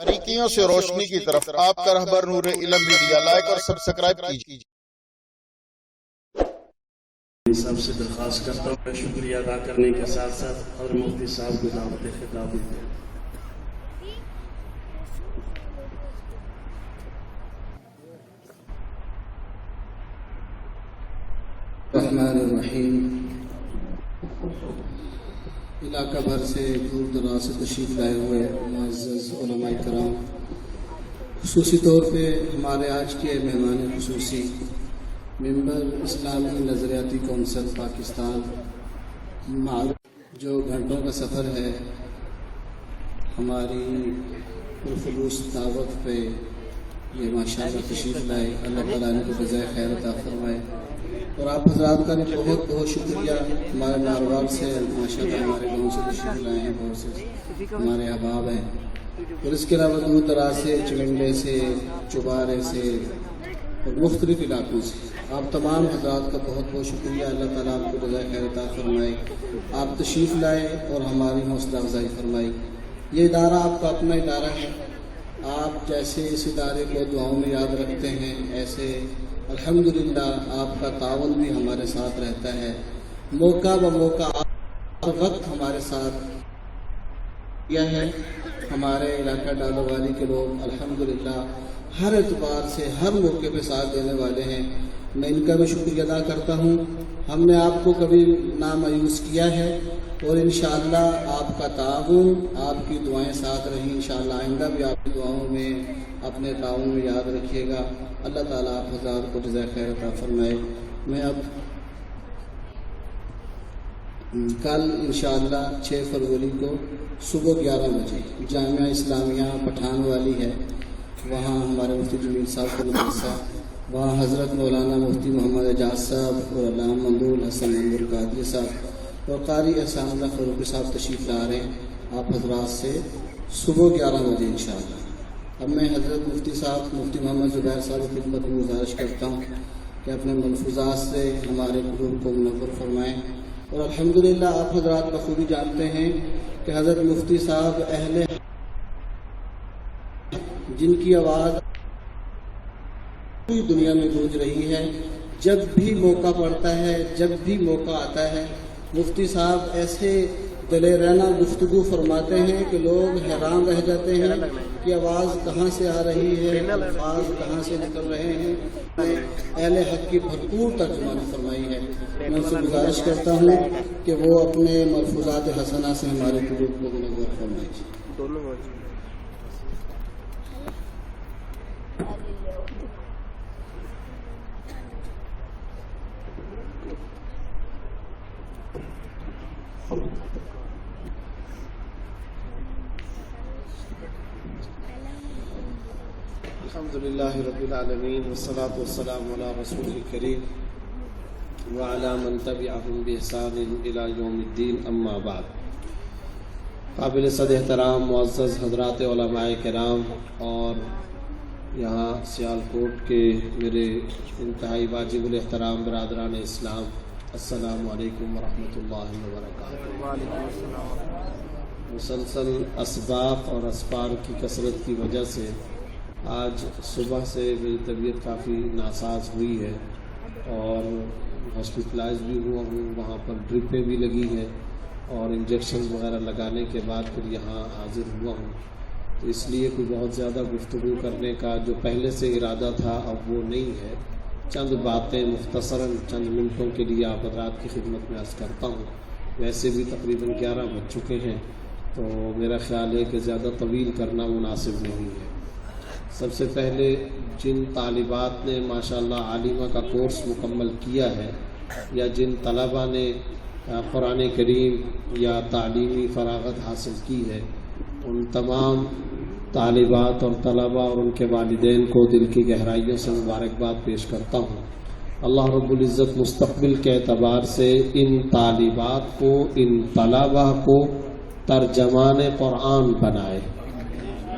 باریکیوں سے روشنی کی طرف آپ کا رہبر نور علم میڈیا لائک اور سبسکرائب کیجیے۔ سب سے درخواست کرتا ہوں میں شکریہ ادا کرنے کے ساتھ ساتھ اور مفتی صاحب کو دعوت خطاب دیتے ہیں۔ الرحمن الرحیم۔ علاقہ بھر سے دور دراز سے تشریف لائے ہوئے معزز علماء کرام، خصوصی طور پہ ہمارے آج کے مہمان خصوصی ممبر اسلامی نظریاتی کونسل پاکستان جو گھنٹوں کا سفر ہے ہماری پرخلوص دعوت پہ یہ ماشاءاللہ تشریف لائے، اللہ تعالیٰ ان کو جزائے خیر عطا فرمائے۔ اور آپ حضرات کا بھی بہت بہت شکریہ، ہمارے ناروال سے ماشاءاللہ ہمارے گاؤں سے تشریف لائے ہیں، بہت سے ہمارے احباب ہیں، اور اس کے علاوہ دور دراز سے، چمنڈے سے، چبارے سے اور مختلف علاقوں سے آپ تمام حضرات کا بہت بہت شکریہ۔ اللہ تعالیٰ آپ کو جزائے خیر عطا فرمائے، آپ تشریف لائے اور ہماری حوصلہ افزائی فرمائی۔ یہ ادارہ آپ کا اپنا ادارہ ہے، آپ جیسے اس ادارے کو دعاؤں میں یاد رکھتے ہیں ایسے الحمدللہ آپ کا تعاون بھی ہمارے ساتھ رہتا ہے، موقع بموقع ہر وقت ہمارے ساتھ کیا ہے۔ ہمارے علاقہ ڈالو والی کے لوگ الحمدللہ ہر اعتبار سے ہر موقع پہ ساتھ دینے والے ہیں، میں ان کا بھی شکریہ ادا کرتا ہوں۔ ہم نے آپ کو کبھی نامایوس کیا ہے اور انشاءاللہ آپ کا تعاون، آپ کی دعائیں ساتھ رہیں، انشاءاللہ آئندہ بھی آپ کی دعاؤں میں اپنے تعاون میں یاد رکھیے گا۔ اللہ تعالیٰ آپ حضرات کو جزائے خیر عطا فرمائے۔ میں اب کل انشاءاللہ 6 فروری کو صبح 11 بجے جامعہ اسلامیہ پٹھان والی ہے، وہاں ہمارے مفتی جمیل صاحب کا مدرسہ، وہاں حضرت مولانا مفتی محمد اعجاز صاحب اور علامہ ممدوح حسن منظور قادری صاحب اور قاری احسان اللہ فاروقی صاحب تشریف لا رہے ہیں آپ حضرات سے صبح 11 بجے انشاءاللہ۔ اب میں حضرت مفتی صاحب مفتی محمد زبیر صاحب کی خدمت میں گزارش کرتا ہوں کہ اپنے ملفوظات سے ہمارے قلوب کو منور فرمائیں، اور الحمدللہ آپ حضرات بخوبی جانتے ہیں کہ حضرت مفتی صاحب اہل جن کی آواز پوری دنیا میں گونج رہی ہے، جب بھی موقع پڑتا ہے، جب بھی موقع آتا ہے، مفتی صاحب ایسے دلیرانہ گفتگو فرماتے ہیں کہ لوگ حیران رہ جاتے ہیں کہ آواز کہاں سے آ رہی ہے، الفاظ کہاں سے نکل رہے ہیں۔ اہل حق کی بھرپور ترجمانی فرمائی ہے۔ میں ان سے گزارش کرتا ہوں کہ وہ اپنے ملفوظات حسنہ سے ہمارے قلوب کو منور فرمائیں۔ الحمدللہ رب العالمین والصلاة والسلام علی رسول الکریم وعلی من تبعهم بإحسان الی یوم الدین، اما بعد۔ قابل صد احترام معزز حضرات علماء کرام اور یہاں سیالکوٹ کے میرے انتہائی واجب الاحترام برادران اسلام، السلام علیکم ورحمۃ اللہ وبرکاتہ۔ مسلسل اسباق اور اسفار کی کثرت کی وجہ سے آج صبح سے میری طبیعت کافی ناساز ہوئی ہے اور ہاسپٹلائز بھی ہوا ہوں، وہاں پر ڈرپیں بھی لگی ہیں اور انجیکشنز وغیرہ لگانے کے بعد پھر یہاں حاضر ہوا ہوں، تو اس لیے کوئی بہت زیادہ گفتگو کرنے کا جو پہلے سے ارادہ تھا اب وہ نہیں ہے۔ چند باتیں مختصراً چند منٹوں کے لیے آپ حضرات کی خدمت میں عرض کرتا ہوں۔ ویسے بھی تقریباً 11 بج چکے ہیں تو میرا خیال ہے کہ زیادہ طویل کرنا مناسب نہیں ہے۔ سب سے پہلے جن طالبات نے ماشاءاللہ عالمہ کا کورس مکمل کیا ہے یا جن طلبہ نے قرآن کریم یا تعلیمی فراغت حاصل کی ہے، ان تمام طالبات اور طلبہ اور ان کے والدین کو دل کی گہرائیوں سے مبارکباد پیش کرتا ہوں۔ اللہ رب العزت مستقبل کے اعتبار سے ان طالبات کو، ان طلبہ کو ترجمان قرآن بنائے،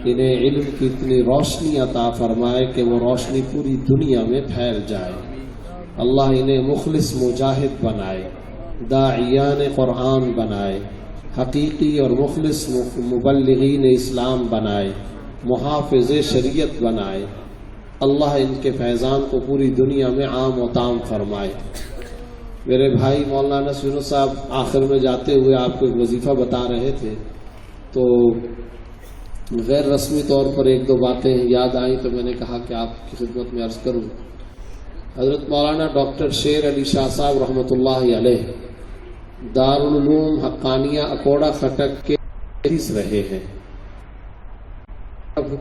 انہیں علم کی اتنی روشنی عطا فرمائے کہ وہ روشنی پوری دنیا میں پھیل جائے۔ اللہ انہیں مخلص مجاہد بنائے، داعیان قرآن بنائے، حقیقی اور مخلص مبلغین اسلام بنائے، محافظ شریعت بنائے، اللہ ان کے فیضان کو پوری دنیا میں عام و تام فرمائے۔ میرے بھائی مولانا یونس صاحب آخر میں جاتے ہوئے آپ کو ایک وظیفہ بتا رہے تھے، تو غیر رسمی طور پر ایک دو باتیں یاد آئیں تو میں نے کہا کہ آپ کی خدمت میں عرض کروں۔ حضرت مولانا ڈاکٹر شیر علی شاہ صاحب رحمۃ اللہ علیہ دارالعلوم حقانیہ اکوڑا خٹک کے رئیس رہے ہیں۔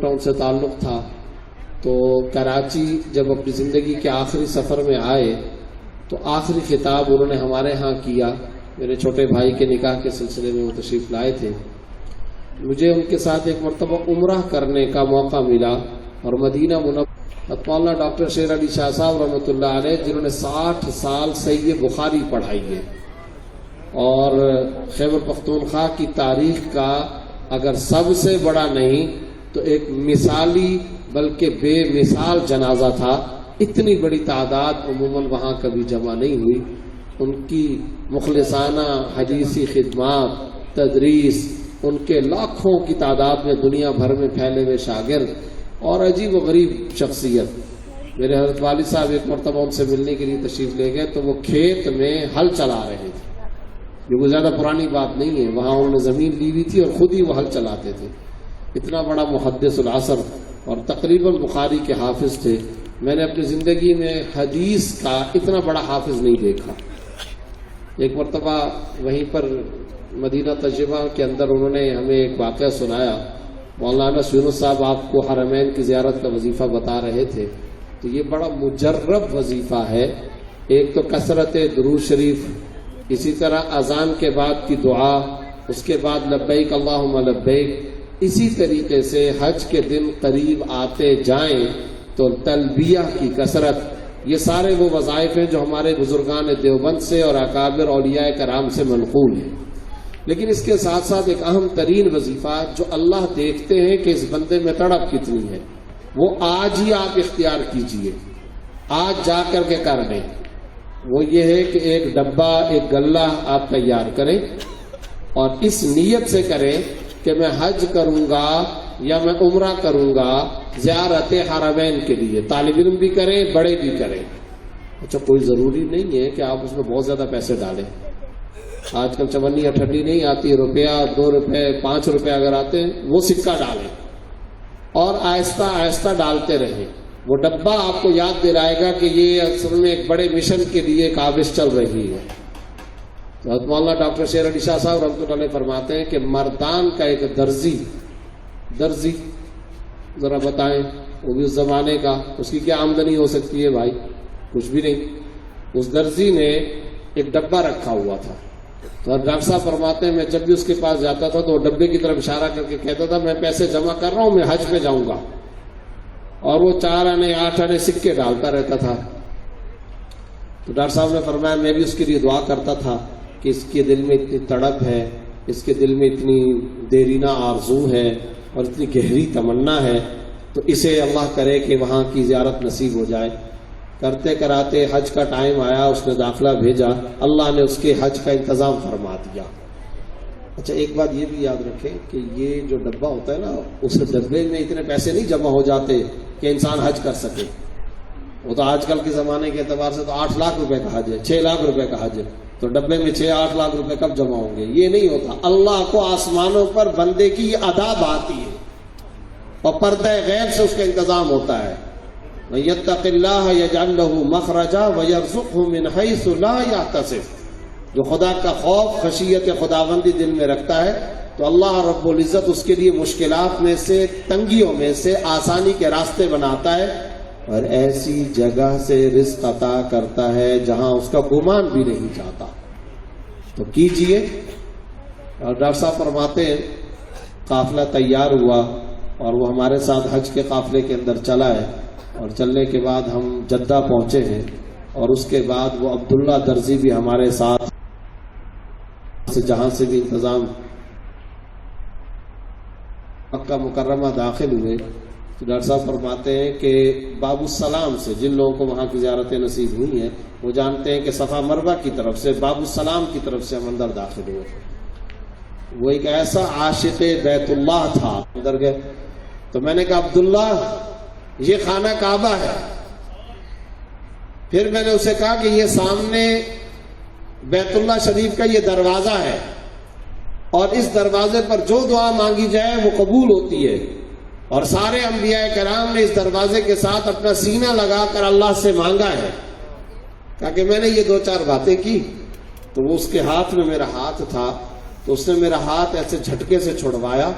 ٹاؤن سے تعلق تھا، تو کراچی جب اپنی زندگی کے آخری سفر میں آئے تو آخری خطاب انہوں نے ہمارے ہاں کیا۔ میرے چھوٹے بھائی کے نکاح کے سلسلے میں وہ تشریف لائے تھے۔ مجھے ان کے ساتھ ایک مرتبہ عمرہ کرنے کا موقع ملا، اور مدینہ منورہ مولانا ڈاکٹر شیر علی شاہ صاحب رحمۃ اللہ علیہ جنہوں نے 60 سال صحیح بخاری پڑھائی ہے، اور خیبر پختونخوا کی تاریخ کا اگر سب سے بڑا نہیں تو ایک مثالی بلکہ بے مثال جنازہ تھا۔ اتنی بڑی تعداد عموماً وہاں کبھی جمع نہیں ہوئی۔ ان کی مخلصانہ حدیثی خدمات، تدریس، ان کے لاکھوں کی تعداد میں دنیا بھر میں پھیلے ہوئے شاگرد اور عجیب و غریب شخصیت۔ میرے حضرت والد صاحب ایک مرتبہ ان سے ملنے کے لیے تشریف لے گئے تو وہ کھیت میں ہل چلا رہے تھے۔ یہ کوئی زیادہ پرانی بات نہیں ہے، وہاں انہوں نے زمین لی ہوئی تھی اور خود ہی وہ ہل چلاتے تھے۔ اتنا بڑا محدث العصر اور تقریباً بخاری کے حافظ تھے۔ میں نے اپنی زندگی میں حدیث کا اتنا بڑا حافظ نہیں دیکھا۔ ایک مرتبہ وہیں پر مدینہ تجربہ کے اندر انہوں نے ہمیں ایک واقعہ سنایا۔ مولانا یونس صاحب آپ کو حرمین کی زیارت کا وظیفہ بتا رہے تھے، تو یہ بڑا مجرب وظیفہ ہے۔ ایک تو کثرت درود شریف، اسی طرح اذان کے بعد کی دعا، اس کے بعد لبیک اللہم لبیک، اسی طریقے سے حج کے دن قریب آتے جائیں تو تلبیہ کی کثرت۔ یہ سارے وہ وظائف ہیں جو ہمارے بزرگان دیوبند سے اور اکابر اولیاء کرام سے منقول ہیں۔ لیکن اس کے ساتھ ساتھ ایک اہم ترین وظیفہ جو اللہ دیکھتے ہیں کہ اس بندے میں تڑپ کتنی ہے، وہ آج ہی آپ اختیار کیجئے، آج جا کر کے کر لیں۔ وہ یہ ہے کہ ایک ڈبہ، ایک گلہ آپ تیار کریں اور اس نیت سے کریں کہ میں حج کروں گا یا میں عمرہ کروں گا زیارت حرمین کے لیے۔ طالب علم بھی کریں، بڑے بھی کریں۔ اچھا، کوئی ضروری نہیں ہے کہ آپ اس میں بہت زیادہ پیسے ڈالیں۔ آج کل چمنی یا ٹھنڈی نہیں آتی، روپیہ، 2 روپے، 5 روپے اگر آتے ہیں وہ سکہ ڈالیں اور آہستہ آہستہ ڈالتے رہیں۔ وہ ڈبہ آپ کو یاد دلائے گا کہ یہ اصل میں ایک بڑے مشن کے لیے کاوش چل رہی ہے۔ حضرت مولانا ڈاکٹر شیر علی شاہ صاحب رحمۃ اللہ علیہ فرماتے ہیں کہ مردان کا ایک درزی ذرا بتائیں، وہ بھی اس زمانے کا، اس کی کیا آمدنی ہو سکتی ہے بھائی؟ کچھ بھی نہیں۔ اس درزی نے ایک ڈبہ رکھا ہوا تھا، تو ڈاکٹر صاحب فرماتے ہیں میں جب بھی اس کے پاس جاتا تھا تو وہ ڈبے کی طرف اشارہ کر کے کہتا تھا میں پیسے جمع کر رہا ہوں، میں حج پہ جاؤں گا، اور وہ 4 آنے 8 آنے سکے ڈالتا رہتا تھا۔ تو ڈاکٹر صاحب نے فرمایا میں بھی اس کے لیے دعا کرتا تھا کہ اس کے دل میں اتنی تڑپ ہے، اس کے دل میں اتنی دیرینہ آرزو ہے اور اتنی گہری تمنا ہے، تو اسے اللہ کرے کہ وہاں کی زیارت نصیب ہو جائے۔ کرتے کراتے حج کا ٹائم آیا، اس نے داخلہ بھیجا، اللہ نے اس کے حج کا انتظام فرما دیا۔ اچھا، ایک بات یہ بھی یاد رکھیں کہ یہ جو ڈبہ ہوتا ہے نا، اس ڈبے میں اتنے پیسے نہیں جمع ہو جاتے کہ انسان حج کر سکے۔ وہ تو آج کل کے زمانے کے اعتبار سے تو 8 لاکھ روپے کا حج ہے، 6 لاکھ روپے کا حج ہے، تو ڈبے میں 6-8 لاکھ روپے کب جمع ہوں گے؟ یہ نہیں ہوتا۔ اللہ کو آسمانوں پر بندے کی عذاب آتی ہے اور پردہ غیب سے اس کا انتظام ہوتا ہے۔ وَيَتَّقِ اللَّهَ يَجْعَلْ لَهُ مَخْرَجًا وَيَرْزُقْهُ مِنْ حَيْثُ لَا يَحْتَسِبُ۔ جو خدا کا خوف، خشیت خداوندی دل میں رکھتا ہے تو اللہ رب العزت اس کے لیے مشکلات میں سے، تنگیوں میں سے آسانی کے راستے بناتا ہے اور ایسی جگہ سے رزق عطا کرتا ہے جہاں اس کا گمان بھی نہیں چاہتا۔ تو کیجئے۔ اور ڈاکٹر صاحب فرماتے ہیں قافلہ تیار ہوا اور وہ ہمارے ساتھ حج کے قافلے کے اندر چلا ہے، اور چلنے کے بعد ہم جدہ پہنچے ہیں، اور اس کے بعد وہ عبداللہ درزی بھی ہمارے ساتھ سے جہاں سے بھی انتظام مکہ مکرمہ داخل ہوئے، تو ڈاکٹر صاحب فرماتے ہیں کہ باب السلام سے جن لوگوں کو وہاں کی زیارتیں نصیب ہوئی ہیں وہ جانتے ہیں کہ صفا مروہ کی طرف سے، باب السلام کی طرف سے ہم اندر داخل ہوئے۔ وہ ایک ایسا عاشق بیت اللہ تھا، اندر گئے تو میں نے کہا عبداللہ یہ خانہ کعبہ ہے. پھر میں نے اسے کہا کہ یہ سامنے بیت اللہ شریف کا یہ دروازہ ہے اور اس دروازے پر جو دعا مانگی جائے وہ قبول ہوتی ہے, اور سارے انبیاء کرام نے اس دروازے کے ساتھ اپنا سینہ لگا کر اللہ سے مانگا ہے. کہا کہ میں نے یہ 2-4 باتیں کی تو وہ اس کے ہاتھ میں میرا ہاتھ تھا, تو اس نے میرا ہاتھ ایسے جھٹکے سے چھڑوایا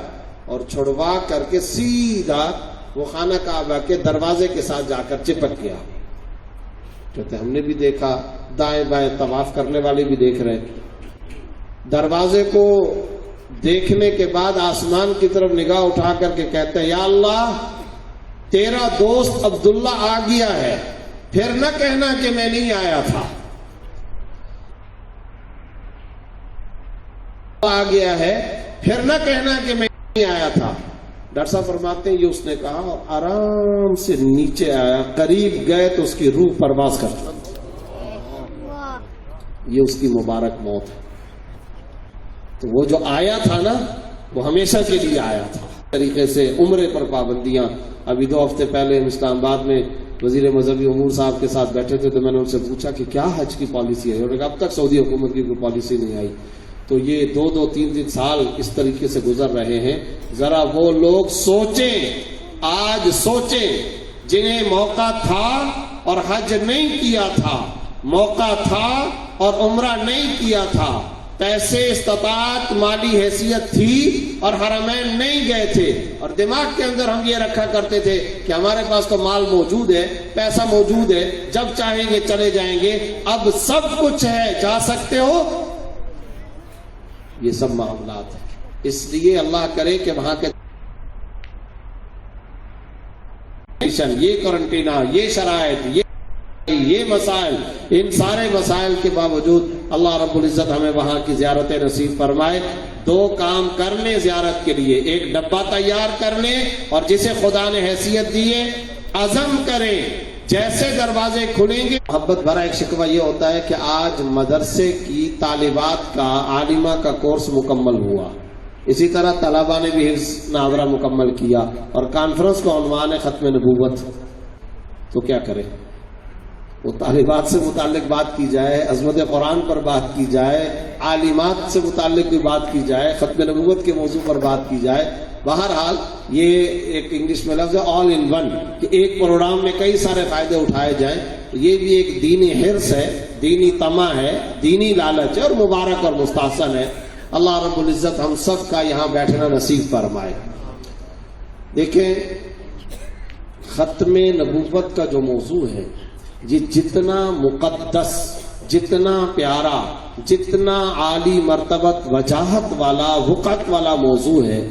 اور چھڑوا کر کے سیدھا وہ خانہ کعبہ کے دروازے کے ساتھ جا کر چپک گیا. کہتے ہم نے بھی دیکھا, دائیں بائیں طواف کرنے والے بھی دیکھ رہے. دروازے کو دیکھنے کے بعد آسمان کی طرف نگاہ اٹھا کر کے کہتے ہیں یا اللہ تیرا دوست عبداللہ آ گیا ہے, پھر نہ کہنا کہ میں نہیں آیا تھا. آ گیا ہے پھر نہ کہنا کہ میں نہیں آیا تھا. ڈاکٹر صاحب فرماتے ہیں یہ اس نے کہا اور آرام سے نیچے آیا, قریب گئے تو اس کی روح پرواز کرتا. یہ اس کی مبارک موت ہے. تو وہ جو آیا تھا نا وہ ہمیشہ کے لیے آیا تھا. طریقے سے عمرے پر پابندیاں, ابھی 2 ہفتے پہلے ہم اسلام آباد میں وزیر مذہبی امور صاحب کے ساتھ بیٹھے تھے, تو میں نے ان سے پوچھا کہ کیا حج کی پالیسی ہے. انہوں نے کہا اب تک سعودی حکومت کی کوئی پالیسی نہیں آئی. تو یہ 2-3 سال اس طریقے سے گزر رہے ہیں. ذرا وہ لوگ سوچیں, آج سوچیں جنہیں موقع تھا اور حج نہیں کیا تھا, موقع تھا اور عمرہ نہیں کیا تھا, پیسے استطاعت مالی حیثیت تھی اور حرمین نہیں گئے تھے, اور دماغ کے اندر ہم یہ رکھا کرتے تھے کہ ہمارے پاس تو مال موجود ہے, پیسہ موجود ہے, جب چاہیں گے چلے جائیں گے. اب سب کچھ ہے, جا سکتے ہو. یہ سب معاملات ہیں. اس لیے اللہ کرے کہ وہاں کے یہ کوارنٹینا, یہ شرائط, یہ مسائل, ان سارے مسائل کے باوجود اللہ رب العزت ہمیں وہاں کی زیارت نصیب فرمائے. 2 کام کر لیں زیارت کے لیے, ایک ڈبہ تیار کر لیں اور جسے خدا نے حیثیت دی ہے عزم کریں جیسے دروازے کھلیں گے. محبت بھرا ایک شکوہ یہ ہوتا ہے کہ آج مدرسے کی طالبات کا عالمہ کا کورس مکمل ہوا, اسی طرح طلبہ نے بھی حفظ ناظرہ مکمل کیا, اور کانفرنس کا عنوان ہے ختم نبوت. تو کیا کریں؟ وہ طالبات سے متعلق بات کی جائے, عظمت قرآن پر بات کی جائے, عالمات سے متعلق بھی بات کی جائے, ختم نبوت کے موضوع پر بات کی جائے. بہرحال یہ ایک انگلش میں لفظ ہے آل ان ون, کہ ایک پروگرام میں کئی سارے فائدے اٹھائے جائیں. یہ بھی ایک دینی حرص ہے, دینی طمع ہے, دینی لالچ ہے, اور مبارک اور مستحسن ہے. اللہ رب العزت ہم سب کا یہاں بیٹھنا نصیب فرمائے. دیکھیں ختم نبوت کا جو موضوع ہے یہ جتنا مقدس, جتنا پیارا, جتنا عالی مرتبت وجاہت والا وقت والا موضوع ہے,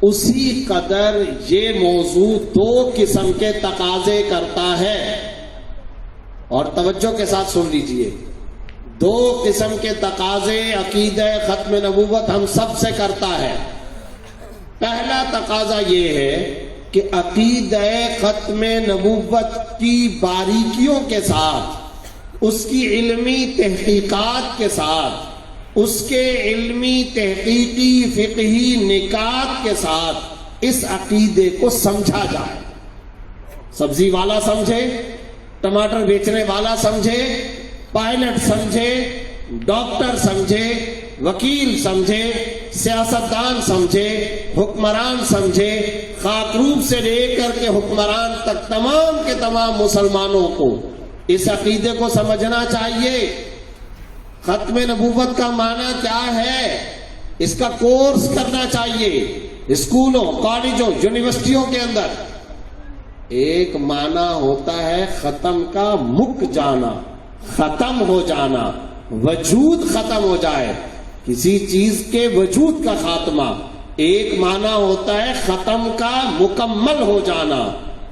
اسی قدر یہ موضوع 2 قسم کے تقاضے کرتا ہے. اور توجہ کے ساتھ سن لیجئے, 2 قسم کے تقاضے عقیدہ ختم نبوت ہم سب سے کرتا ہے. پہلا تقاضا یہ ہے کہ عقیدہ ختم نبوت کی باریکیوں کے ساتھ, اس کی علمی تحقیقات کے ساتھ, اس کے علمی تحقیقی فقہی نکات کے ساتھ اس عقیدے کو سمجھا جائے. سبزی والا سمجھے, ٹماٹر بیچنے والا سمجھے, پائلٹ سمجھے, ڈاکٹر سمجھے, وکیل سمجھے, سیاستدان سمجھے, حکمران سمجھے, خاکروب سے لے کر کے حکمران تک تمام کے تمام مسلمانوں کو اس عقیدے کو سمجھنا چاہیے. ختم نبوت کا معنی کیا ہے, اس کا کورس کرنا چاہیے اسکولوں, کالجوں, یونیورسٹیوں کے اندر. ایک معنی ہوتا ہے ختم کا مک جانا, ختم ہو جانا, وجود ختم ہو جائے, کسی چیز کے وجود کا خاتمہ. ایک معنی ہوتا ہے ختم کا مکمل ہو جانا.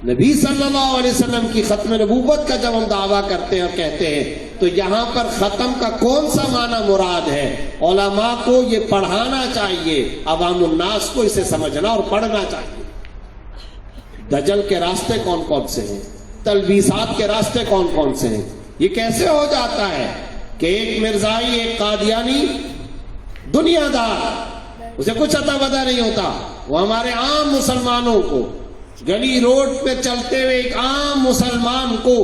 نبی صلی اللہ علیہ وسلم کی ختم نبوت کا جب ہم دعویٰ کرتے ہیں اور کہتے ہیں تو یہاں پر ختم کا کون سا معنی مراد ہے؟ علماء کو یہ پڑھانا چاہیے, عوام الناس کو اسے سمجھنا اور پڑھنا چاہیے. دجل کے راستے کون کون سے ہیں, تلبیسات کے راستے کون کون سے ہیں. یہ کیسے ہو جاتا ہے کہ ایک مرزائی, ایک قادیانی دنیا دار, اسے کچھ عطا پتہ نہیں ہوتا, وہ ہمارے عام مسلمانوں کو گلی روڈ پہ چلتے ہوئے ایک عام مسلمان کو،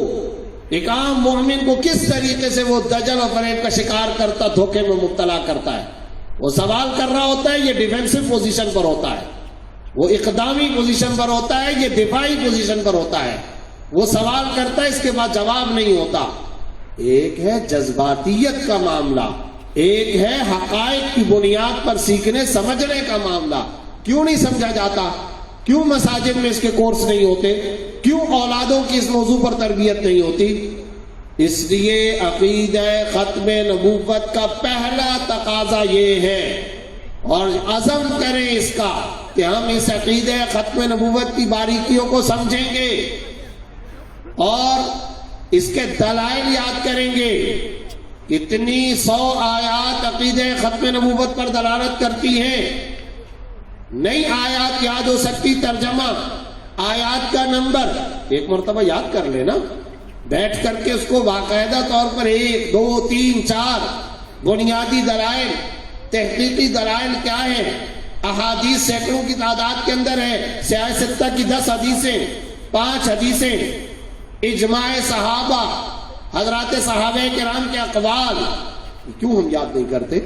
ایک عام مومن کو کس طریقے سے وہ دجل اور فریب کا شکار کرتا، دھوکے میں مبتلا کرتا ہے. وہ سوال کر رہا ہوتا ہے، یہ ڈیفینسو پوزیشن پر ہوتا ہے. وہ اقدامی پوزیشن پر ہوتا ہے، یہ دفاعی پوزیشن پر ہوتا ہے. وہ سوال کرتا ہے، اس کے بعد جواب نہیں ہوتا. ایک ہے جذباتیت کا معاملہ، ایک ہے حقائق کی بنیاد پر سیکھنے سمجھنے کا معاملہ. کیوں نہیں سمجھا جاتا؟ کیوں مساجد میں اس کے کورس نہیں ہوتے؟ کیوں اولادوں کی اس موضوع پر تربیت نہیں ہوتی؟ اس لیے عقیدہ ختم نبوت کا پہلا تقاضا یہ ہے، اور عزم کریں اس کا کہ ہم اس عقیدہ ختم نبوت کی باریکیوں کو سمجھیں گے اور اس کے دلائل یاد کریں گے. کتنی 100 آیات عقیدہ ختم نبوت پر دلالت کرتی ہیں. نئی آیات یاد ہو سکتی، ترجمہ، آیات کا نمبر ایک مرتبہ یاد کر لینا، بیٹھ کر کے اس کو باقاعدہ طور پر 1 2 3 4 بنیادی دلائل، تحقیقی دلائل کیا ہیں. احادیث سینکڑوں کی تعداد کے اندر ہے. سیاہ ستہ کی 10 حدیثیں، 5 حدیثیں، اجماع صحابہ، حضرات صحابہ کرام کے اقوال. کیوں ہم یاد نہیں کرتے؟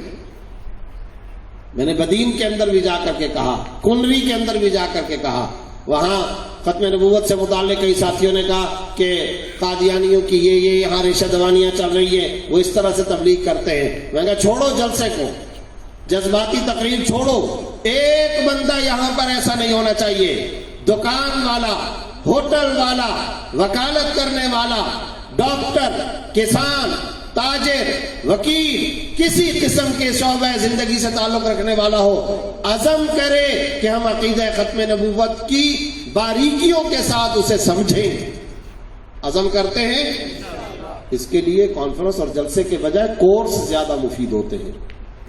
میں نے بدین کے اندر بھی جا کر کے کہا، کنری کے اندر بھی جا کر کے کہا. وہاں ختم نبوت سے متعلق کئی ساتھیوں نے کہا کہ قادیانیوں کی یہ یہاں ریشہ دوانیاں چل رہی ہیں، وہ اس طرح سے تبلیغ کرتے ہیں. میں نے کہا چھوڑو جلسے کو، جذباتی تقریر چھوڑو. ایک بندہ یہاں پر ایسا نہیں ہونا چاہیے. دکان والا، ہوٹل والا، وکالت کرنے والا، ڈاکٹر، کسان، تاجر، وکیل، کسی قسم کے شعبہ زندگی سے تعلق رکھنے والا ہو، عزم کرے کہ ہم عقیدہ ختم نبوت کی باریکیوں کے ساتھ اسے سمجھیں. عزم کرتے ہیں. اس کے لیے کانفرنس اور جلسے کے بجائے کورس زیادہ مفید ہوتے ہیں.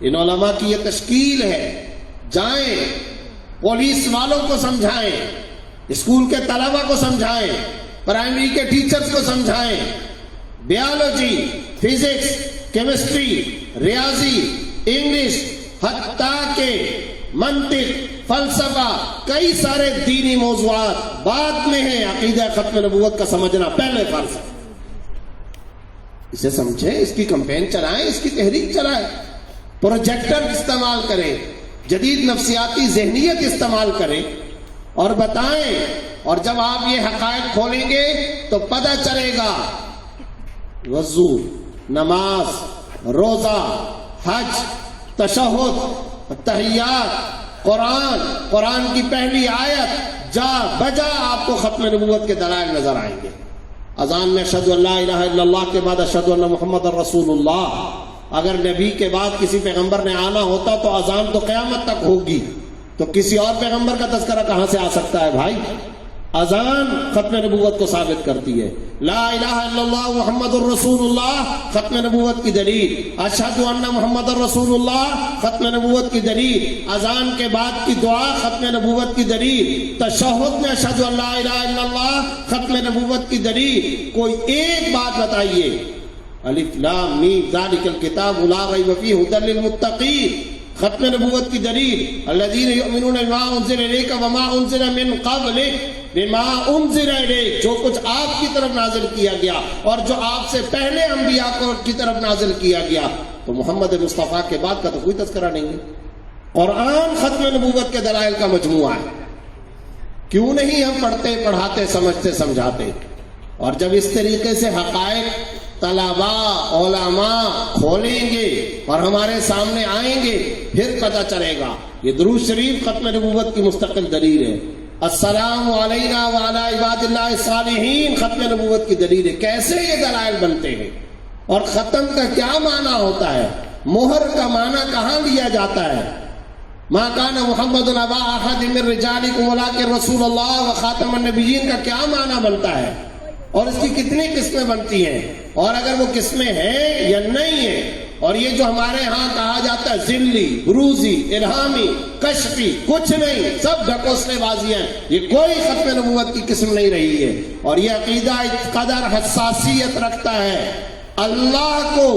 ان علماء کی یہ تشکیل ہے. جائیں، پولیس والوں کو سمجھائیں، اسکول کے طلبہ کو سمجھائیں، پرائمری کے ٹیچرز کو سمجھائیں. بیالوجی، فزکس، کیمسٹری، ریاضی، انگلش، حتیٰ کہ منطق، فلسفہ، کئی سارے دینی موضوعات بعد میں ہیں. عقیدہ ختم نبوت کا سمجھنا پہلے فرض ہے. اسے سمجھیں، اس کی کمپین چلائیں، اس کی تحریک چلائیں، پروجیکٹر استعمال کریں، جدید نفسیاتی ذہنیت استعمال کریں اور بتائیں. اور جب آپ یہ حقائق کھولیں گے تو پتہ چلے گا وضو، نماز، روزہ، حج، تشہد، تحیات، قرآن کی پہلی آیت جا بجا آپ کو ختم نبوت کے دلائل نظر آئیں گے. اذان میں اشہدو ان لا الہ الا اللہ کے بعد اشہدو ان محمد رسول اللہ. اگر نبی کے بعد کسی پیغمبر نے آنا ہوتا تو اذان تو قیامت تک ہوگی، تو کسی اور پیغمبر کا تذکرہ کہاں سے آ سکتا ہے بھائی؟ اذان ختم نبوت کو ثابت کرتی ہے. لا الہ الا اللہ محمد الرسول اللہ ختم نبوت کی دلیل. اشہد ان محمد الرسول اللہ ختم نبوت کی دلیل. اذان کے بعد کی دعا ختم نبوت کی دلیل. تشہد میں اشہد ان لا الہ الا اللہ ختم نبوت کی دلیل. کوئی ایک بات بتائیے. الف لام میم ذالک الکتاب لا ریب فیہ ھدی للمتقین ختم نبوت کی دلیل. الذین یؤمنون بما انزل الیک وما انزل من قبلک بما انزل الیک، جو کچھ آپ کی طرف نازل کیا گیا اور جو آپ سے پہلے انبیاء کی طرف نازل کیا گیا. تو محمد مصطفیٰ کے بعد کا تو کوئی تذکرہ نہیں ہے. قرآن ختم نبوت کے دلائل کا مجموعہ ہے. کیوں نہیں ہم پڑھتے، پڑھاتے، سمجھتے، سمجھاتے؟ اور جب اس طریقے سے حقائق طلبا، علماء کھولیں گے اور ہمارے سامنے آئیں گے، پھر پتہ چلے گا. یہ درود شریف ختم نبوت کی مستقل دلیل ہے. السلام علینا وعلی عباد اللہ الصالحین ختم نبوت کی دلیل ہے. کیسے یہ دلائل بنتے ہیں اور ختم کا کیا معنی ہوتا ہے؟ مہر کا معنی کہاں لیا جاتا ہے؟ ما کان محمد ابا احد من رجالکم ولکن رسول اللہ وخاتم النبیین کا کیا معنی بنتا ہے اور اس کی کتنی قسمیں بنتی ہیں، اور اگر وہ قسمیں ہیں یا نہیں ہیں. اور یہ جو ہمارے ہاں کہا جاتا ہے ذلی، بروزی، الہامی، کشفی، کچھ نہیں، سب ڈھکوسلے بازیاں. یہ کوئی ختم نبوت کی قسم نہیں رہی ہے. اور یہ عقیدہ اس قدر حساسیت رکھتا ہے، اللہ کو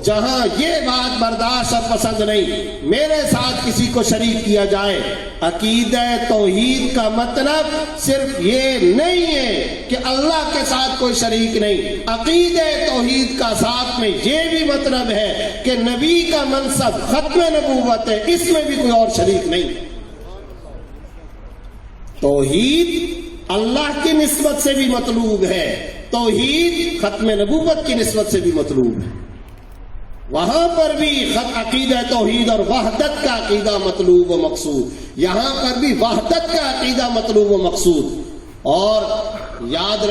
جہاں یہ بات برداشت اور پسند نہیں میرے ساتھ کسی کو شریک کیا جائے۔ عقیدہ توحید کا مطلب صرف یہ نہیں ہے کہ اللہ کے ساتھ کوئی شریک نہیں، عقیدہ توحید کا ساتھ میں یہ بھی مطلب ہے کہ نبی کا منصب ختم نبوت ہے، اس میں بھی کوئی اور شریک نہیں۔ توحید اللہ کی نسبت سے بھی مطلوب ہے، توحید ختم نبوت کی نسبت سے بھی مطلوب ہے۔ وہاں پر بھی عقیدہ توحید اور وحدت کا عقیدہ مطلوب و مقصود، یہاں پر بھی وحدت کا عقیدہ مطلوب و مقصود۔ اور یاد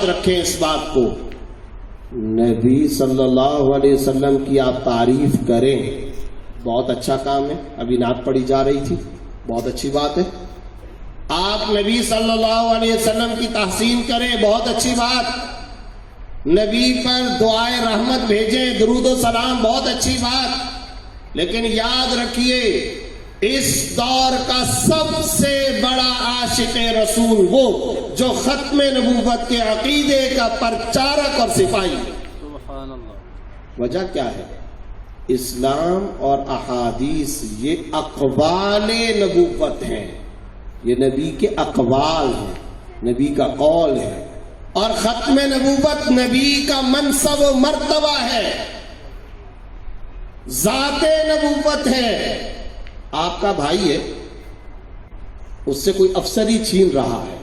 رکھیں اس بات کو، نبی صلی اللہ علیہ وسلم کی آپ تعریف کریں، بہت اچھا کام ہے، ابھی نعت پڑھی جا رہی تھی، بہت اچھی بات ہے۔ آپ نبی صلی اللہ علیہ وسلم کی تحسین کریں، بہت اچھی بات، نبی پر دعائے رحمت بھیجیں، درود و سلام، بہت اچھی بات، لیکن یاد رکھیے اس دور کا سب سے بڑا عاشق رسول وہ جو ختم نبوت کے عقیدے کا پرچارک اور سپاہی ہے۔ سبحان اللہ۔ وجہ کیا ہے؟ اسلام اور احادیث یہ اقوال نبوت ہیں، یہ نبی کے اقوال ہیں، نبی کا قول ہے، اور ختم نبوت نبی کا منصب و مرتبہ ہے، ذات نبوت ہے۔ آپ کا بھائی ہے، اس سے کوئی افسری چھین رہا ہے،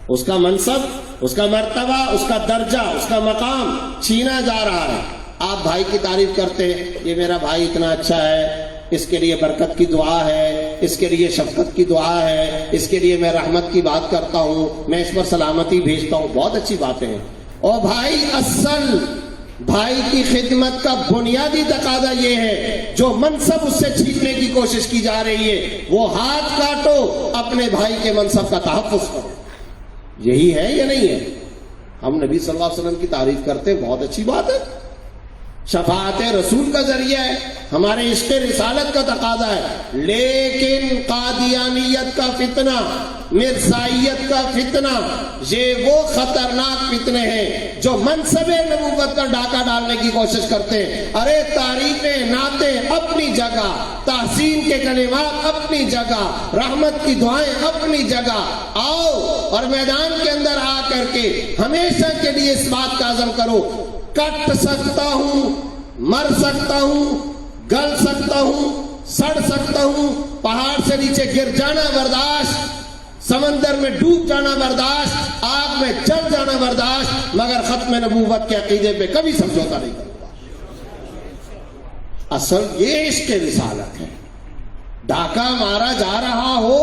اس کا منصب، اس کا مرتبہ، اس کا درجہ، اس کا مقام چھینا جا رہا ہے۔ آپ بھائی کی تعریف کرتے ہیں، یہ میرا بھائی اتنا اچھا ہے، اس کے لیے برکت کی دعا ہے، اس کے لیے شفقت کی دعا ہے، اس کے لیے میں رحمت کی بات کرتا ہوں، میں اس پر سلامتی بھیجتا ہوں، بہت اچھی باتیں ہیں۔ اور بھائی، اصل بھائی کی خدمت کا بنیادی تقاضا یہ ہے، جو منصب اس سے چھیننے کی کوشش کی جا رہی ہے وہ ہاتھ کاٹو، اپنے بھائی کے منصب کا تحفظ کرو۔ یہی ہے یا نہیں ہے؟ ہم نبی صلی اللہ علیہ وسلم کی تعریف کرتے ہیں، بہت اچھی بات ہے، شفاعت رسول کا ذریعہ ہے، ہمارے عشق رسالت کا تقاضا ہے، لیکن قادیانیت کا فتنہ، مرزائیت کا فتنہ، یہ وہ خطرناک فتنے ہیں جو منصب نبوت کا ڈاکہ ڈالنے کی کوشش کرتے ہیں۔ ارے تعریفیں، نعتیں اپنی جگہ، تحسین کے کلمات اپنی جگہ، رحمت کی دعائیں اپنی جگہ، آؤ اور میدان کے اندر آ کر کے ہمیشہ کے لیے اس بات کا عزم کرو، کٹ سکتا ہوں، مر سکتا ہوں، گل سکتا ہوں، سڑ سکتا ہوں، پہاڑ سے نیچے گر جانا برداشت، سمندر میں ڈوب جانا برداشت، آگ میں جل جانا برداشت، مگر ختم نبوت کے عقیدے پہ کبھی سمجھوتا نہیں کروں گا۔ اصل یہ عشق رسالت ہے۔ ڈاکہ مارا جا رہا ہو،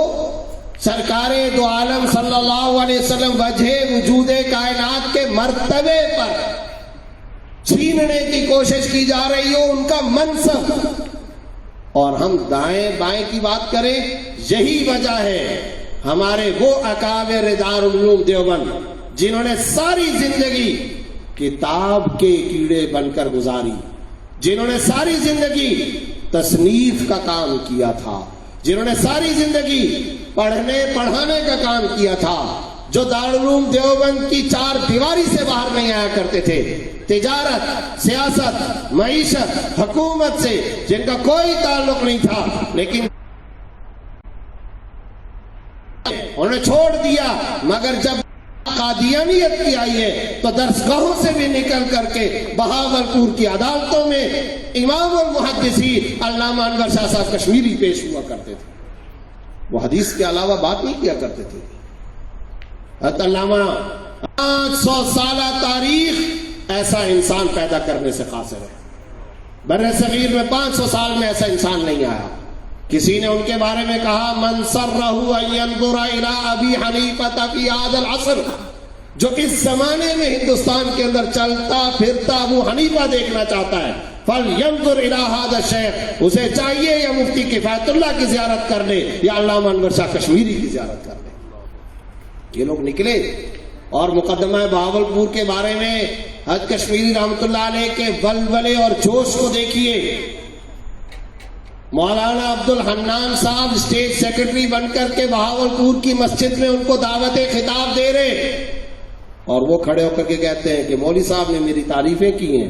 سرکار دو عالم صلی اللہ علیہ وسلم وجہ وجود کائنات کے مرتبے پر چھیننے کی کوشش کی جا رہی ہو، ان کا منصب، اور ہم دائیں بائیں کی بات کریں، یہی وجہ ہے ہمارے وہ اکابر دارالعلوم دیوبند جنہوں نے ساری زندگی کتاب کے کیڑے بن کر گزاری، جنہوں نے ساری زندگی تصنیف کا کام کیا تھا، جنہوں نے ساری زندگی پڑھنے پڑھانے کا کام کیا تھا، جو دارالعلوم دیوبند کی چار دیواری سے باہر نہیں آیا کرتے تھے، تجارت، سیاست، معیشت، حکومت سے جن کا کوئی تعلق نہیں تھا، لیکن انہوں نے چھوڑ دیا، مگر جب قادیانیت کی آئی ہے تو درسگاہوں سے بھی نکل کر کے بہاولپور کی عدالتوں میں امام المحدثین علامہ انور شاہ صاحب کشمیری پیش ہوا کرتے تھے، وہ حدیث کے علاوہ بات نہیں کیا کرتے تھے۔ حضرت علامہ 500 سالہ تاریخ ایسا انسان پیدا کرنے سے قاصر ہے، بر صغیر میں 500 سال میں ایسا انسان نہیں آیا۔ کسی نے ان کے بارے میں کہا، من سرہ ان ينظر الى ابی حنیفہ فی ھذا العصر، جو اس زمانے میں ہندوستان کے اندر چلتا پھرتا ابو حنیفہ دیکھنا چاہتا ہے، فلینظر الى ھذا الشیخ، اسے چاہیے یا مفتی کفایت اللہ کی زیارت کر لے یا علامہ انور شاہ کشمیری کی زیارت کر لے۔ یہ لوگ نکلے اور مقدمہ بہاولپور کے بارے میں حضرت کشمیری رحمۃ اللہ علیہ کے ولولے اور جوش کو دیکھیے۔ مولانا عبد الحنان صاحب اسٹیٹ سیکرٹری بن کر کے بہاولپور کی مسجد میں ان کو دعوت خطاب دے رہے، اور وہ کھڑے ہو کر کے کہتے ہیں کہ مولوی صاحب نے میری تعریفیں کی ہیں،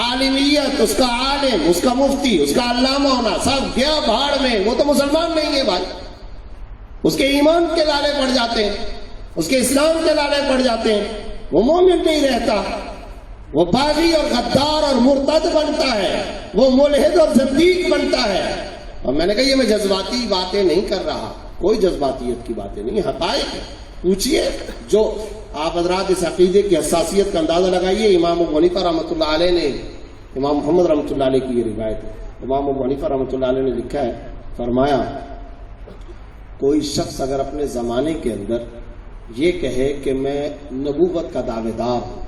عالمیت، اس کا عالم، اس کا مفتی، اس کا علامہ ہونا سب گیا بھاڑ میں. وہ تو مسلمان نہیں ہے بھائی. اس کے ایمان کے لالے پڑ جاتے ہیں، اس کے اسلام کے لالے پڑ جاتے ہیں، وہ مومن نہیں رہتا، وہ باغی اور غدار اور مرتد بنتا ہے، وہ ملحد اور زندیق بنتا ہے. اور میں نے کہا یہ میں جذباتی باتیں نہیں کر رہا، کوئی جذباتیت کی باتیں نہیں، حقائق پوچھیے. جو آپ حضرات اس عقیدے کی حساسیت کا اندازہ لگائیے. امام ابو حنیفہ رحمۃ اللہ علیہ نے، امام محمد رحمۃ اللہ علیہ کی یہ روایت ہے، امام ابو حنیفہ رحمۃ اللہ علیہ نے لکھا ہے، فرمایا کوئی شخص اگر اپنے زمانے کے اندر یہ کہے کہ میں نبوت کا دعوے دار ہوں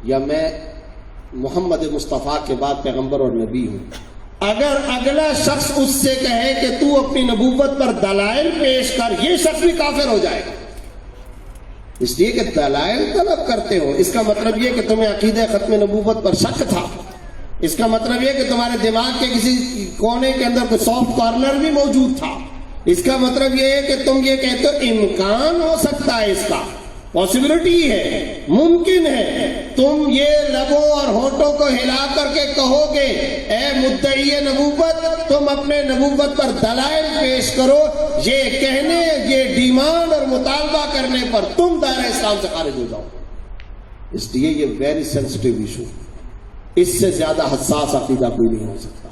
یا میں محمد مصطفیٰ کے بعد پیغمبر اور نبی ہوں، اگر اگلا شخص اس سے کہے کہ تو اپنی نبوت پر دلائل پیش کر، یہ شخص بھی کافر ہو جائے گا. اس لیے کہ دلائل طلب کرتے ہو، اس کا مطلب یہ کہ تمہیں عقیدہ ختم نبوت پر شک تھا. اس کا مطلب یہ کہ تمہارے دماغ کے کسی کونے کے اندر کوئی سافٹ کارنر بھی موجود تھا. اس کا مطلب یہ ہے کہ تم یہ کہتے ہو امکان ہو سکتا ہے، اس کا پاسبلٹی ہے، ممکن ہے. تم یہ لبوں اور ہونٹوں کو ہلا کر کے کہو گے اے مدعی نبوت تم اپنے نبوت پر دلائل پیش کرو، یہ کہنے، یہ ڈیمانڈ اور مطالبہ کرنے پر تم دائرہ اسلام سے خارج ہو جاؤ. اس لیے یہ ویری سینسٹیو ایشو، اس سے زیادہ حساس عقیدہ کوئی نہیں ہو سکتا.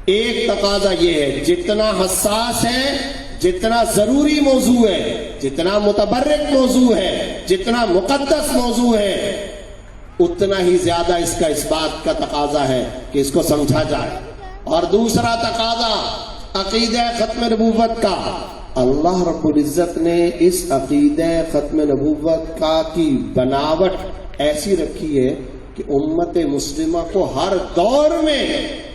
ایک تقاضا یہ ہے، جتنا حساس ہے، جتنا ضروری موضوع ہے، جتنا متبرک موضوع ہے، جتنا مقدس موضوع ہے، اتنا ہی زیادہ اس کا اس بات کا تقاضا ہے کہ اس کو سمجھا جائے. اور دوسرا تقاضا عقیدہ ختم نبوت کا، اللہ رب العزت نے اس عقیدہ ختم نبوت کا کی بناوٹ ایسی رکھی ہے کہ امت مسلمہ کو ہر دور میں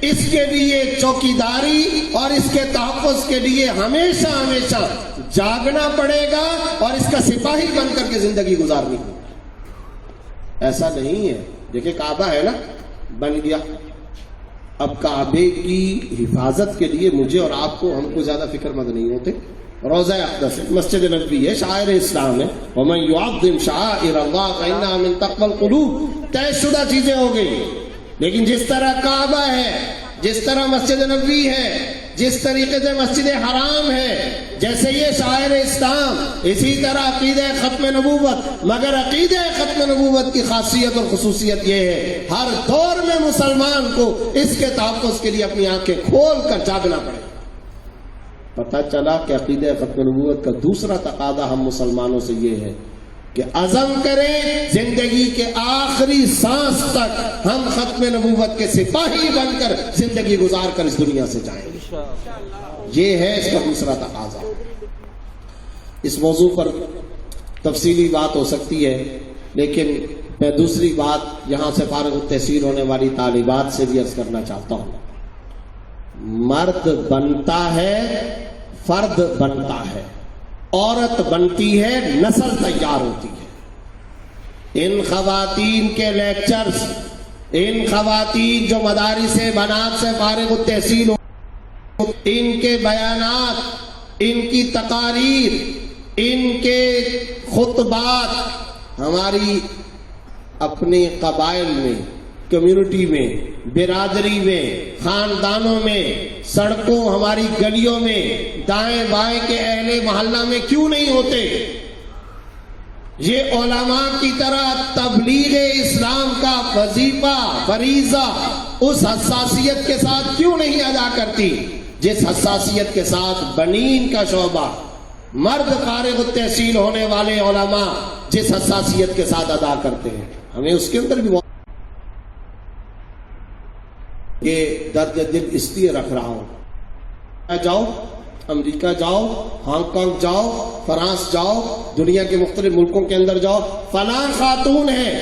اس کے لیے چوکیداری اور اس کے تحفظ کے لیے ہمیشہ ہمیشہ جاگنا پڑے گا اور اس کا سپاہی بن کر کے زندگی گزارنی ہوگی. ایسا نہیں ہے، دیکھیں کعبہ ہے نا، بن گیا. اب کعبے کی حفاظت کے لیے مجھے اور آپ کو، ہم کو زیادہ فکر مند نہیں ہوتے. روضہ اقدس ہے، مسجد نبوی ہے، شاعر اسلام ہے. وَمَن يُعَظِّمْ شَعَائِرَ اللَّهِ فَإِنَّهَا مِن تَقْوَى الْقُلُوبِ. طے شدہ چیزیں ہو گئی. لیکن جس طرح کعبہ ہے، جس طرح مسجد نبوی ہے، جس طریقے سے مسجد حرام ہے، جیسے یہ شاعر اسلام، اسی طرح عقیدہ ختم نبوت. مگر عقیدہ ختم نبوت کی خاصیت اور خصوصیت یہ ہے ہر دور میں مسلمان کو اس کے تحفظ کے لیے اپنی آنکھیں کھول کر جاگنا پڑے. پتہ چلا کہ عقیدہ ختم نبوت کا دوسرا تقاضا ہم مسلمانوں سے یہ ہے کہ عزم کریں زندگی کے آخری سانس تک ہم ختم نبوت کے سپاہی بن کر زندگی گزار کر اس دنیا سے جائیں. یہ ہے اس کا دوسرا تقاضا. اس موضوع پر تفصیلی بات ہو سکتی ہے، لیکن میں دوسری بات یہاں سے فارغ التحصیل ہونے والی طالبات سے بھی عرض کرنا چاہتا ہوں. مرد بنتا ہے، فرد بنتا ہے، عورت بنتی ہے، نسل تیار ہوتی ہے. ان خواتین کے لیکچرز، ان خواتین جو مدارس بنات سے فارغ التحصیل ہو، ان کے بیانات، ان کی تقاریر، ان کے خطبات ہماری اپنے قبائل میں، کمیونٹی میں، برادری میں، خاندانوں میں، سڑکوں، ہماری گلیوں میں، دائیں بائیں کے اہل محلہ میں کیوں نہیں ہوتے؟ یہ علماء کی طرح تبلیغ اسلام کا وظیفہ، فریضہ اس حساسیت کے ساتھ کیوں نہیں ادا کرتی جس حساسیت کے ساتھ بنین کا شعبہ، مرد فارغ التحصیل ہونے والے علماء جس حساسیت کے ساتھ ادا کرتے ہیں؟ ہمیں اس کے اندر بھی یہ درد دل اس لیے رکھ رہا ہوں. جاؤ امریکہ جاؤ، ہانگ کانگ جاؤ، فرانس جاؤ، دنیا کے مختلف ملکوں کے اندر جاؤ، فلاں خاتون ہے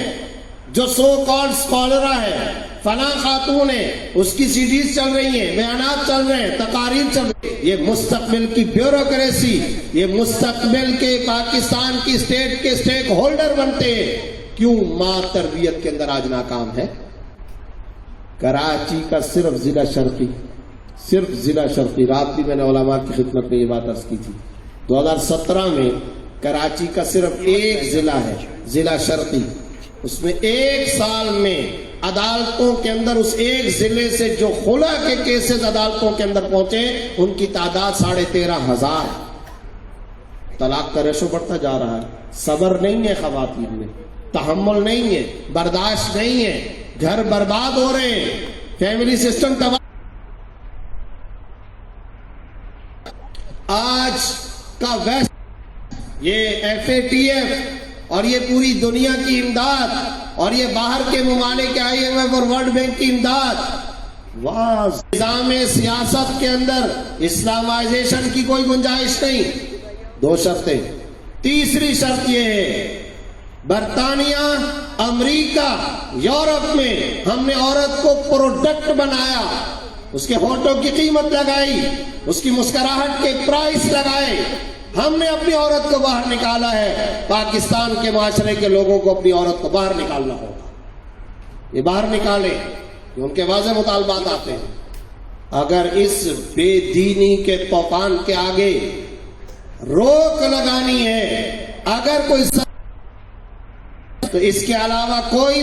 جو سو کالڈ اسکالرہ ہے، فلاں خاتون ہے، اس کی سیڈیز چل رہی ہیں، بیانات چل رہے ہیں، تقاریر چل رہی ہیں. یہ مستقبل کی بیوروکریسی، یہ مستقبل کے پاکستان کی اسٹیٹ کے اسٹیک ہولڈر بنتے ہیں. کیوں ماں تربیت کے اندر آج ناکام ہے؟ کراچی کا صرف ضلع شرقی، رات بھی میں نے علماء کی خدمت میں یہ بات عرض کی تھی، 2017 میں کراچی کا صرف ایک ضلع ہے، ضلع شرقی، اس میں ایک سال میں عدالتوں کے اندر اس ایک ضلع سے جو خلا کے کیسز عدالتوں کے اندر پہنچے ان کی تعداد 13,500. طلاق کا ریشو بڑھتا جا رہا ہے. صبر نہیں ہے خواتین میں, تحمل نہیں ہے, برداشت نہیں ہے, گھر برباد ہو رہے ہیں, فیملی سسٹم تباہ. آج کا ویسٹ یہ FATF اور یہ پوری دنیا کی امداد اور یہ باہر کے ممالک کے IMF اور ورلڈ بینک کی امداد, نظام سیاست کے اندر اسلامائزیشن کی کوئی گنجائش نہیں. 2 شرطیں. تیسری شرط یہ ہے, برطانیہ, امریکہ, یورپ میں ہم نے عورت کو پروڈکٹ بنایا, اس کے ہونٹوں کی قیمت لگائی, اس کی مسکراہٹ کے پرائس لگائے. ہم نے اپنی عورت کو باہر نکالا ہے. پاکستان کے معاشرے کے لوگوں کو اپنی عورت کو باہر نکالنا ہوگا. یہ باہر نکالے, ان کے واضح مطالبات آتے ہیں. اگر اس بے دینی کے طوفان کے آگے روک لگانی ہے, اگر کوئی تو اس کے علاوہ کوئی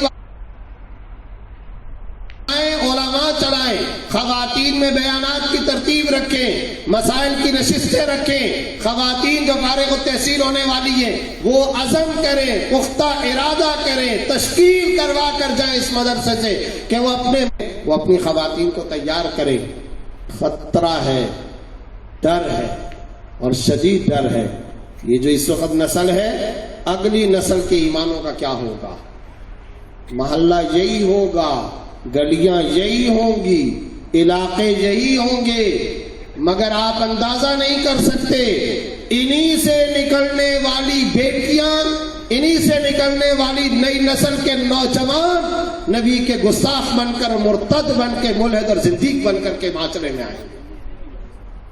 علماء چلائیں, خواتین میں بیانات کی ترتیب رکھیں, مسائل کی نشستیں رکھیں. خواتین جو فارغ التحصیل ہونے والی ہیں وہ عزم کریں, پختہ ارادہ کریں, تشکیل کروا کر جائیں اس مدرسے سے کہ وہ اپنی خواتین کو تیار کریں. خطرہ ہے, ڈر ہے, اور شدید ڈر ہے. یہ جو اس وقت نسل ہے, اگلی نسل کے ایمانوں کا کیا ہوگا؟ محلہ یہی ہوگا, گلیاں یہی ہوں گی, علاقے یہی ہوں گے, مگر آپ اندازہ نہیں کر سکتے انہی سے نکلنے والی بیٹیاں, انہی سے نکلنے والی نئی نسل کے نوجوان نبی کے گستاخ بن کر, مرتد بن کے, ملحد اور زندیق بن کر کے معاشرے میں آئیں گے.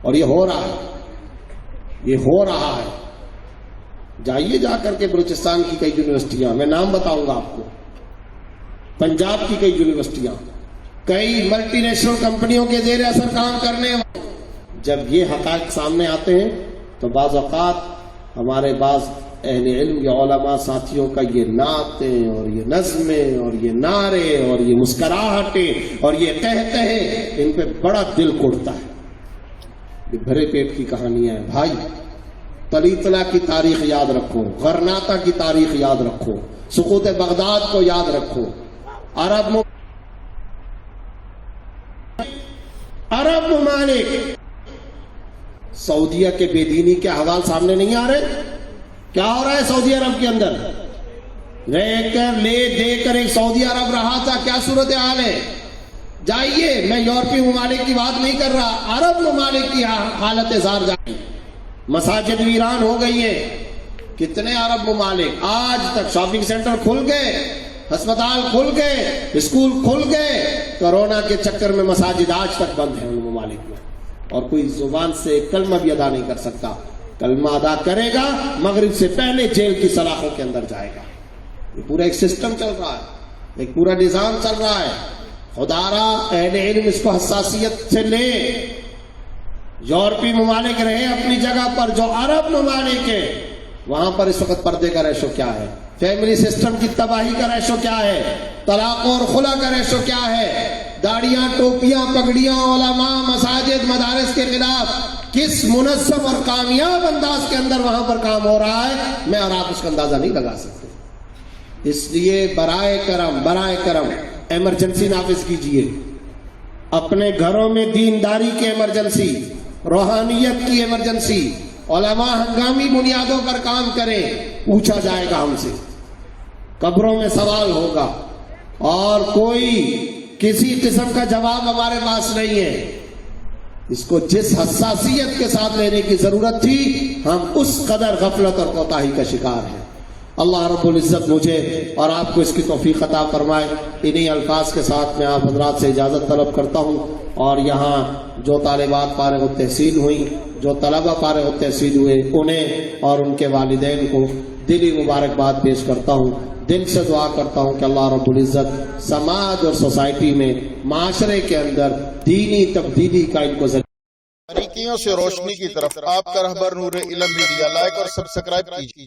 اور یہ ہو رہا ہے, یہ ہو رہا ہے. جائیے جا کر کے بلوچستان کی کئی یونیورسٹیاں, میں نام بتاؤں گا آپ کو, پنجاب کی کئی یونیورسٹیاں, کئی ملٹی نیشنل کمپنیوں کے زیر اثر کام کرنے. جب یہ حقائق سامنے آتے ہیں تو بعض اوقات ہمارے بعض اہل علم یا علماء ساتھیوں کا یہ نعتیں اور یہ نظمیں اور یہ نعرے اور یہ مسکراہٹیں اور یہ کہتے ہیں, ان پہ بڑا دل کوڑتا ہے. یہ بھرے پیٹ کی کہانیاں ہیں بھائی. طلیطلہ کی تاریخ یاد رکھو, غرناطہ کی تاریخ یاد رکھو, سقوط بغداد کو یاد رکھو. عرب ممالک, سعودیہ کے بے دینی کے حوال سامنے نہیں آ رہے؟ کیا ہو رہا ہے سعودی عرب کے اندر؟ رہ کر لے دے کر ایک سعودی عرب رہا تھا, کیا صورتحال ہے؟ جائیے, میں یورپی ممالک کی بات نہیں کر رہا, عرب ممالک کی حالت زار جائیے. مساجد ویران ہو گئی ہیں. کتنے عرب ممالک آج تک شاپنگ سینٹر کھل گئے, ہسپتال کھل گئے, اسکول کھل گئے, کرونا کے چکر میں مساجد آج تک بند ہیں ان ممالک میں, اور کوئی زبان سے کلمہ بھی ادا نہیں کر سکتا. کلمہ ادا کرے گا مغرب سے پہلے جیل کی سلاخوں کے اندر جائے گا. یہ پورا ایک سسٹم چل رہا ہے, ایک پورا نظام چل رہا ہے. خدارا اہل علم اس کو حساسیت سے لے. یورپی ممالک رہے اپنی جگہ پر, جو عرب ممالک ہیں وہاں پر اس وقت پردے کا ریشو کیا ہے, فیملی سسٹم کی تباہی کا ریشو کیا ہے, طلاق اور خلا کا ریشو کیا ہے, داڑیاں, ٹوپیاں, پگڑیاں, علماء, مساجد, مدارس کے خلاف کس منظم اور کامیاب انداز کے اندر وہاں پر کام ہو رہا ہے, میں اور آپ اس کا اندازہ نہیں لگا سکتے. اس لیے برائے کرم ایمرجنسی نافذ کیجئے. اپنے گھروں میں دینداری کی ایمرجنسی, روحانیت کی ایمرجنسی, علماء ہنگامی بنیادوں پر کام کریں. پوچھا جائے گا ہم سے, قبروں میں سوال ہوگا, اور کوئی کسی قسم کا جواب ہمارے پاس نہیں ہے. اس کو جس حساسیت کے ساتھ لینے کی ضرورت تھی, ہم اس قدر غفلت اور کوتاہی کا شکار ہیں. اللہ رب العزت مجھے اور آپ کو اس کی توفیق عطا فرمائے. انہی الفاظ کے ساتھ میں آپ حضرات سے اجازت طلب کرتا ہوں, اور یہاں جو طالبات فارغ التحصیل ہوئیں, جو طلبہ فارغ التحصیل ہوئے, انہیں اور ان کے والدین کو دلی مبارکباد پیش کرتا ہوں. دل سے دعا کرتا ہوں کہ اللہ رب العزت سماج اور سوسائٹی میں, معاشرے کے اندر دینی تبدیلی کا ان کو باریکیوں سے روشنی کی طرف آپ کا رہبر نور علم میڈیا لائک اور سبسکرائب کیجیے.